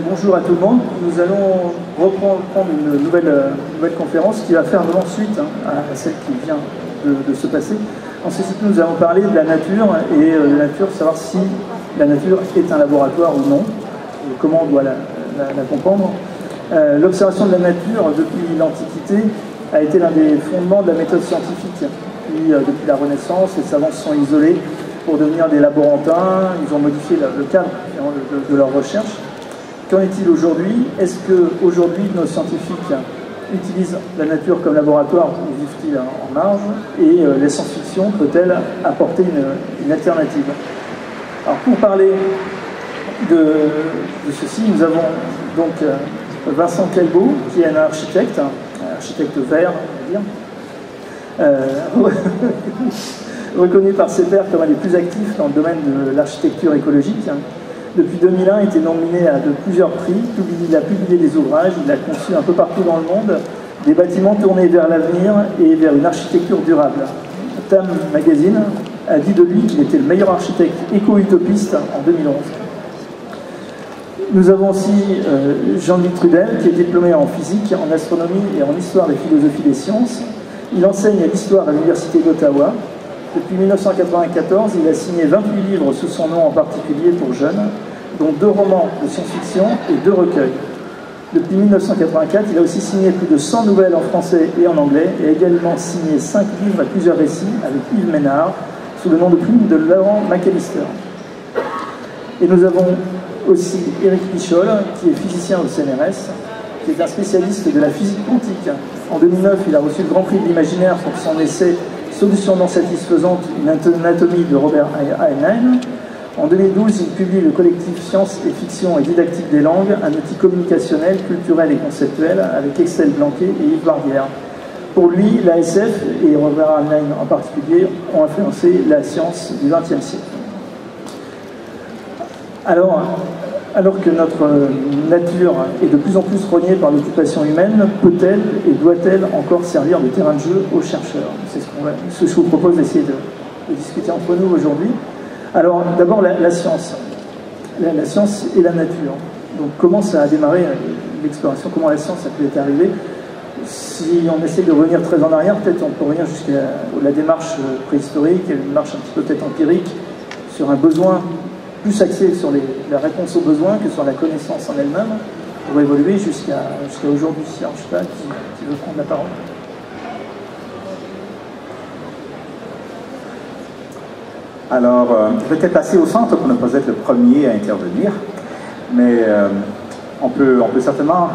Bonjour à tout le monde. Nous allons reprendre une nouvelle conférence qui va faire vraiment suite à celle qui vient de se passer. En ceci, nous allons parler de la nature et de la nature, savoir si la nature est un laboratoire ou non, et comment on doit la comprendre. L'observation de la nature depuis l'Antiquité a été l'un des fondements de la méthode scientifique. Puis, depuis la Renaissance, les savants se sont isolés pour devenir des laborantins. Ils ont modifié le cadre de leurs recherches. Qu'en est-il aujourd'hui? Est-ce qu'aujourd'hui nos scientifiques utilisent la nature comme laboratoire ou vivent-ils en marge? Et la science-fiction peut-elle apporter une alternative? Alors pour parler de ceci, nous avons donc Vincent Kelbaud, qui est un architecte vert, on va dire, reconnu par ses pairs comme un des plus actifs dans le domaine de l'architecture écologique. Depuis 2001, il a été nominé à de plusieurs prix, il a publié des ouvrages, il a conçu un peu partout dans le monde des bâtiments tournés vers l'avenir et vers une architecture durable. Time Magazine a dit de lui qu'il était le meilleur architecte éco-utopiste en 2011. Nous avons aussi Jean-Luc Trudel, qui est diplômé en physique, en astronomie et en histoire et philosophie des sciences. Il enseigne l'histoire à l'Université d'Ottawa. Depuis 1994, il a signé 28 livres sous son nom en particulier pour jeunes, dont 2 romans de science-fiction et 2 recueils. Depuis 1984, il a aussi signé plus de 100 nouvelles en français et en anglais, et a également signé 5 livres à plusieurs récits avec Yves Ménard, sous le nom de plume de Laurent McAllister. Et nous avons aussi Éric Pichol, qui est physicien au CNRS, qui est un spécialiste de la physique quantique. En 2009, il a reçu le Grand Prix de l'imaginaire pour son essai Solution non satisfaisante, une anatomie de Robert Heinlein. En 2012, il publie le collectif Sciences et Fiction et Didactique des langues, un outil communicationnel, culturel et conceptuel, avec Excel Blanquet et Yves Barbière. Pour lui, l'ASF et Robert Heinlein en particulier ont influencé la science du XXe siècle. Alors que notre nature est de plus en plus rognée par l'occupation humaine, peut-elle et doit-elle encore servir de terrain de jeu aux chercheurs? C'est ce que je vous propose d'essayer de discuter entre nous aujourd'hui. Alors d'abord la science. La science et la nature. Donc comment ça a démarré l'exploration, comment la science a pu être arrivée? Si on essaie de revenir très en arrière, peut-être on peut revenir jusqu'à la démarche préhistorique, une démarche un petit peu peut-être empirique, sur un besoin plus axé sur la réponse aux besoins que sur la connaissance en elle-même, pour évoluer jusqu'à aujourd'hui. Alors, je ne sais pas qui veut prendre la parole. Alors, je vais peut-être passer au centre pour ne pas être le premier à intervenir, mais on peut certainement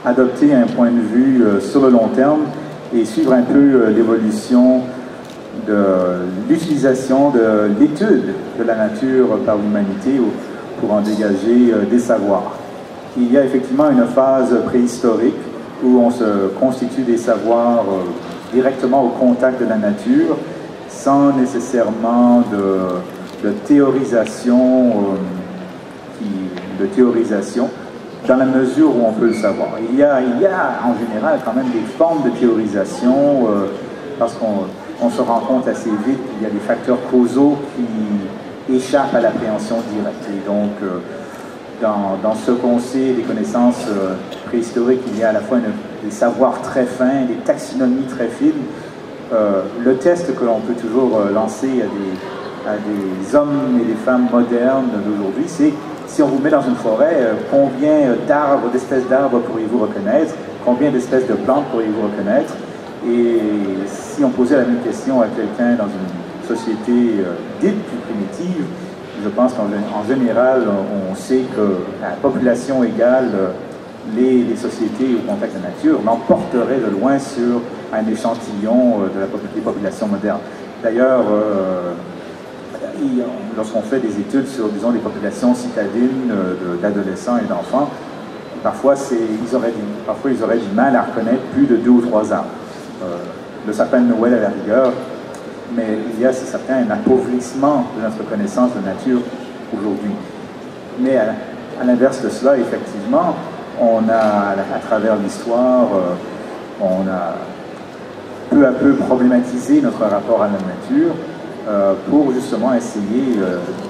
adopter un point de vue sur le long terme et suivre un peu l'évolution de l'utilisation de l'étude de la nature par l'humanité pour en dégager des savoirs. Il y a effectivement une phase préhistorique où on se constitue des savoirs directement au contact de la nature, sans nécessairement de théorisation, dans la mesure où on peut le savoir. Il y a en général quand même des formes de théorisation, parce qu'on se rend compte assez vite qu'il y a des facteurs causaux qui échappent à l'appréhension directe. Et donc, dans ce qu'on sait des connaissances préhistoriques, il y a à la fois des savoirs très fins, des taxonomies très fines. Le test que l'on peut toujours lancer à des hommes et des femmes modernes d'aujourd'hui, c'est si on vous met dans une forêt, combien d'espèces d'arbres pourriez-vous reconnaître, combien d'espèces de plantes pourriez-vous reconnaître? Et si on posait la même question à quelqu'un dans une société dite plus primitive, je pense qu'en général, on sait que la population égale les sociétés au contact de la nature l'emporterait de loin sur un échantillon des populations modernes. D'ailleurs, lorsqu'on fait des études sur, disons, des populations citadines d'adolescents et d'enfants, parfois ils auraient du mal à reconnaître plus de 2 ou 3 arbres. Le sapin de Noël à la rigueur, mais il y a, c'est certain, un appauvrissement de notre connaissance de nature aujourd'hui. Mais à l'inverse de cela, effectivement, on a, à travers l'histoire, on a peu à peu problématisé notre rapport à la nature, pour justement essayer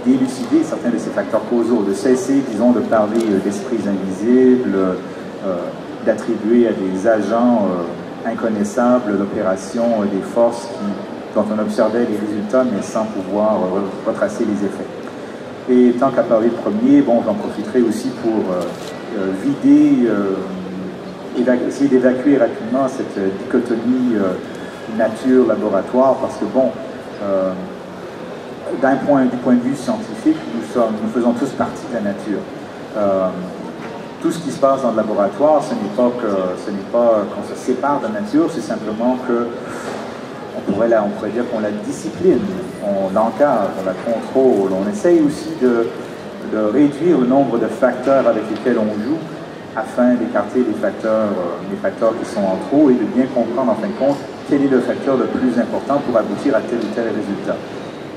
d'élucider certains de ces facteurs causaux, de cesser, disons, de parler d'esprits invisibles, d'attribuer à des agents inconnaissables l'opération des forces dont on observait les résultats, mais sans pouvoir retracer les effets. Et tant qu'à parler de premier, bon, j'en profiterai aussi pour essayer d'évacuer rapidement cette dichotomie nature-laboratoire, parce que bon, du point de vue scientifique, nous faisons tous partie de la nature. Tout ce qui se passe dans le laboratoire, ce n'est pas qu'on se sépare de la nature, c'est simplement que on pourrait dire qu'on la discipline, on l'encadre, on la contrôle, on essaye aussi de réduire le nombre de facteurs avec lesquels on joue afin d'écarter les facteurs qui sont en trop et de bien comprendre en fin de compte quel est le facteur le plus important pour aboutir à tel ou tel résultat.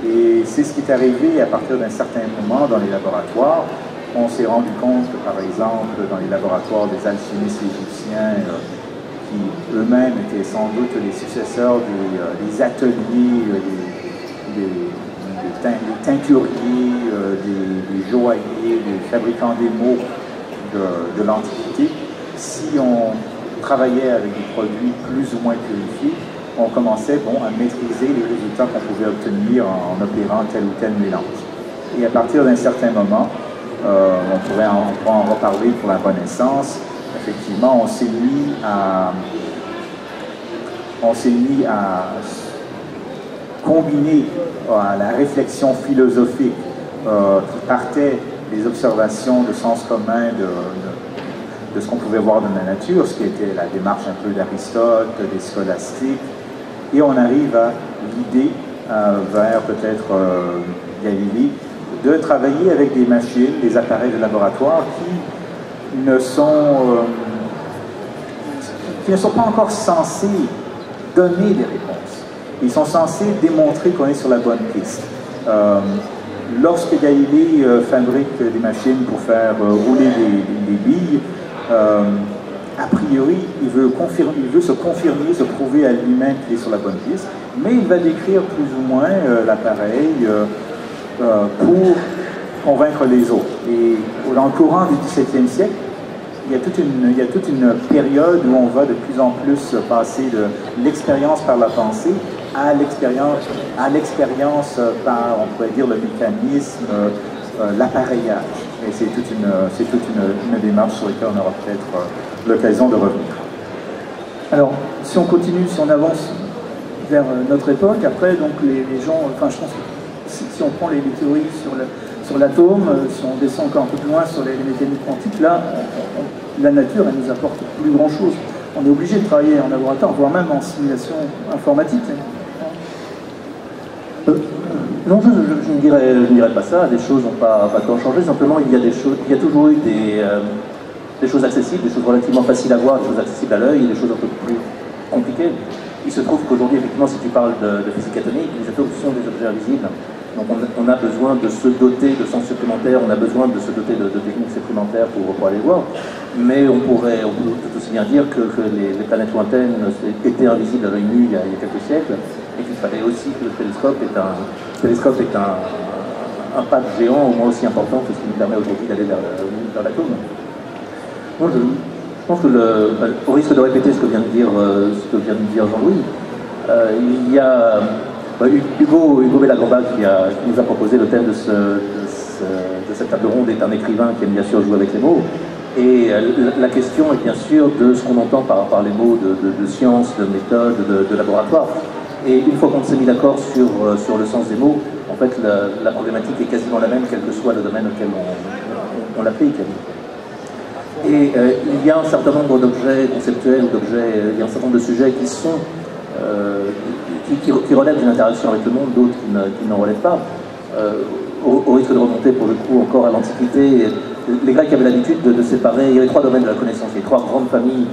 Et c'est ce qui est arrivé à partir d'un certain moment dans les laboratoires. On s'est rendu compte que, par exemple, dans les laboratoires des alchimistes égyptiens, qui eux-mêmes étaient sans doute les successeurs des ateliers, des teinturiers, des joailliers, des fabricants d'émaux de l'Antiquité, si on travaillait avec des produits plus ou moins purifiés, on commençait à maîtriser les résultats qu'on pouvait obtenir en opérant tel ou tel mélange. Et à partir d'un certain moment, on pourra en reparler pour la Renaissance. Effectivement, on s'est mis à combiner à la réflexion philosophique qui partait des observations de sens commun de ce qu'on pouvait voir dans la nature, ce qui était la démarche un peu d'Aristote, des scolastiques, et on arrive à l'idée, vers peut-être Galilée, de travailler avec des machines, des appareils de laboratoire qui ne sont pas encore censés donner des réponses. Ils sont censés démontrer qu'on est sur la bonne piste. Lorsque Galilée fabrique des machines pour faire rouler des billes, a priori, il veut se confirmer, se prouver à lui-même qu'il est sur la bonne piste, mais il va décrire plus ou moins l'appareil pour convaincre les autres. Et dans le courant du XVIIe siècle, il y a toute une période où on va de plus en plus passer de l'expérience par la pensée à l'expérience par, on pourrait dire, le mécanisme, l'appareillage. Et c'est toute une démarche sur laquelle on aura peut-être l'occasion de revenir. Alors, si on continue, si on avance vers notre époque, après, donc les gens, enfin, je pense que si on prend les théories sur l'atome, si on descend encore un peu plus loin sur les mécaniques quantiques, là, la nature, elle nous apporte plus grand-chose. On est obligé de travailler en laboratoire, voire même en simulation informatique. Non, je ne dirais pas ça. Les choses n'ont pas tant changé. Simplement, il y a toujours eu des choses accessibles, des choses relativement faciles à voir, des choses accessibles à l'œil, et des choses un peu plus compliquées. Il se trouve qu'aujourd'hui, effectivement, si tu parles de physique atomique, les atomes sont des objets invisibles. Donc on a besoin de se doter de sens supplémentaires, on a besoin de se doter de techniques supplémentaires pour aller voir. Mais on peut tout aussi bien dire que les planètes lointaines étaient invisibles à l'œil nu il y a quelques siècles, et qu'il fallait aussi que le télescope est un pas géant au moins aussi important que ce qui nous permet aujourd'hui d'aller vers l'atome. Moi, je pense que, au risque de répéter ce que vient de dire Jean-Louis, il y a Hugo Bellagamba qui nous a proposé le thème de cette table ronde est un écrivain qui aime bien sûr jouer avec les mots. Et la question est bien sûr de ce qu'on entend par les mots de science, de méthode, de laboratoire. Et une fois qu'on s'est mis d'accord sur le sens des mots, en fait la problématique est quasiment la même, quel que soit le domaine auquel on l'applique. Et il y a un certain nombre d'objets conceptuels, il y a un certain nombre de sujets qui sont qui relèvent d'une interaction avec le monde, d'autres qui n'en relèvent pas. Au risque de remonter pour le coup encore à l'Antiquité, les Grecs avaient l'habitude de séparer, il y avait trois domaines de la connaissance, il y avait trois grandes familles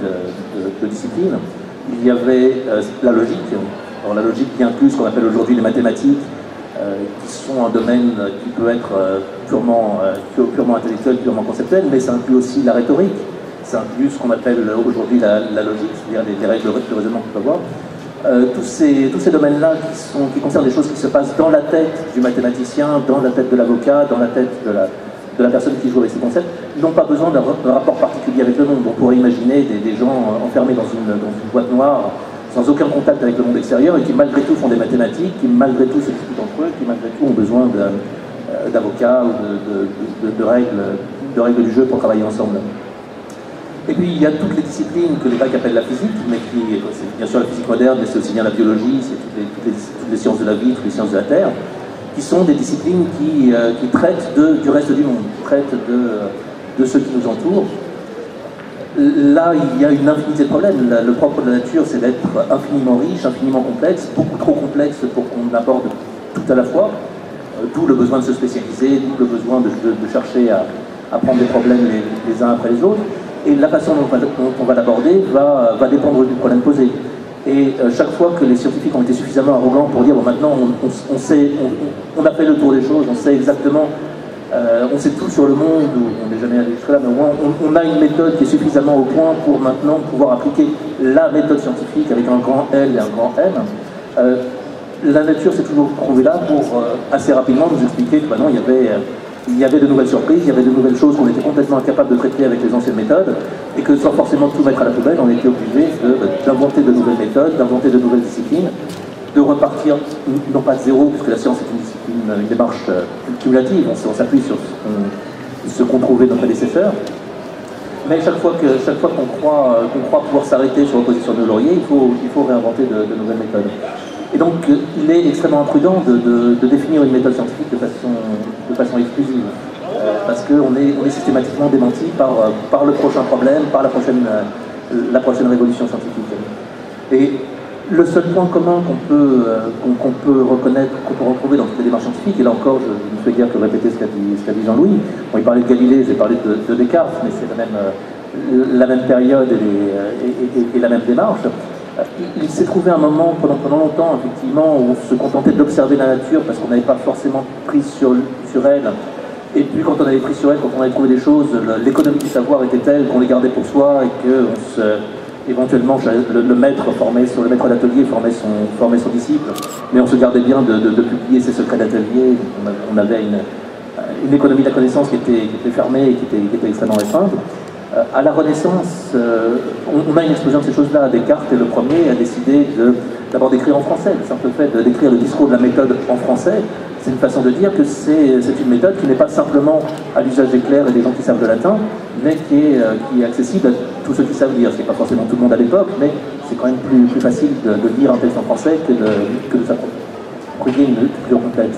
de disciplines. Il y avait la logique, alors la logique qui inclut ce qu'on appelle aujourd'hui les mathématiques, qui sont un domaine qui peut être purement intellectuel, purement conceptuel, mais ça inclut aussi la rhétorique, ça inclut ce qu'on appelle aujourd'hui la logique, c'est-à-dire les règles de raisonnement qu'on peut avoir. tous ces domaines-là qui concernent des choses qui se passent dans la tête du mathématicien, dans la tête de l'avocat, dans la tête de la personne qui joue avec ces concepts, n'ont pas besoin d'un rapport particulier avec le monde. On pourrait imaginer des gens enfermés dans une boîte noire, sans aucun contact avec le monde extérieur, et qui malgré tout font des mathématiques, qui malgré tout se disputent entre eux, qui malgré tout ont besoin d'avocats ou de règles du jeu pour travailler ensemble. Et puis il y a toutes les disciplines que les Grecs appellent la physique, mais c'est bien sûr la physique moderne, mais c'est aussi bien la biologie, c'est toutes les sciences de la vie, toutes les sciences de la Terre, qui sont des disciplines qui traitent du reste du monde, qui traitent de ce qui nous entoure. Là, il y a une infinité de problèmes. Le propre de la nature, c'est d'être infiniment riche, infiniment complexe, beaucoup trop complexe pour qu'on aborde tout à la fois, d'où le besoin de se spécialiser, d'où le besoin de chercher à prendre des problèmes les uns après les autres. Et la façon dont on va l'aborder va dépendre du problème posé. Et chaque fois que les scientifiques ont été suffisamment arrogants pour dire bon, maintenant on a fait le tour des choses, on sait exactement, on sait tout sur le monde, on n'est jamais allé jusque-là, mais au moins on a une méthode qui est suffisamment au point pour maintenant pouvoir appliquer la méthode scientifique avec un grand L et un grand M. La nature s'est toujours trouvée là pour assez rapidement nous expliquer que bah non, il y avait de nouvelles surprises, il y avait de nouvelles choses qu'on était complètement incapable de traiter avec les anciennes méthodes, et que sans forcément tout mettre à la poubelle, on était obligé d'inventer de nouvelles méthodes, d'inventer de nouvelles disciplines, de repartir, non pas de zéro, puisque la science est une discipline, une démarche cumulative, on s'appuie sur ce qu'ont trouvé nos prédécesseurs, mais chaque fois qu'on croit pouvoir s'arrêter sur l'opposition de laurier, il faut réinventer de nouvelles méthodes. Et donc, il est extrêmement imprudent de définir une méthode scientifique de façon exclusive, parce qu'on est systématiquement démenti par le prochain problème, par la prochaine révolution scientifique. Et le seul point commun qu'on peut reconnaître, qu'on peut retrouver dans toutes les démarches scientifiques, et là encore, je ne fais guère que répéter ce qu'a dit Jean-Louis. Bon, il parlait de Galilée, j'ai parlé de Descartes, mais c'est la même période et la même démarche. Il s'est trouvé un moment, pendant longtemps, effectivement, où on se contentait d'observer la nature parce qu'on n'avait pas forcément pris sur elle. Et puis, quand on avait pris sur elle, quand on avait trouvé des choses, l'économie du savoir était telle qu'on les gardait pour soi et que, éventuellement, le maître d'atelier formait son disciple. Mais on se gardait bien de publier ses secrets d'atelier. On avait une économie de la connaissance qui était fermée et qui était extrêmement restreinte. À la Renaissance, on a une explosion de ces choses-là. Descartes est le premier à décider d'abord d'écrire en français. Le simple fait d'écrire le discours de la méthode en français, c'est une façon de dire que c'est une méthode qui n'est pas simplement à l'usage des clercs et des gens qui savent le latin, mais qui est accessible à tous ceux qui savent lire. Ce n'est pas forcément tout le monde à l'époque, mais c'est quand même plus facile de lire un texte en français que de s'approprier une culture complète.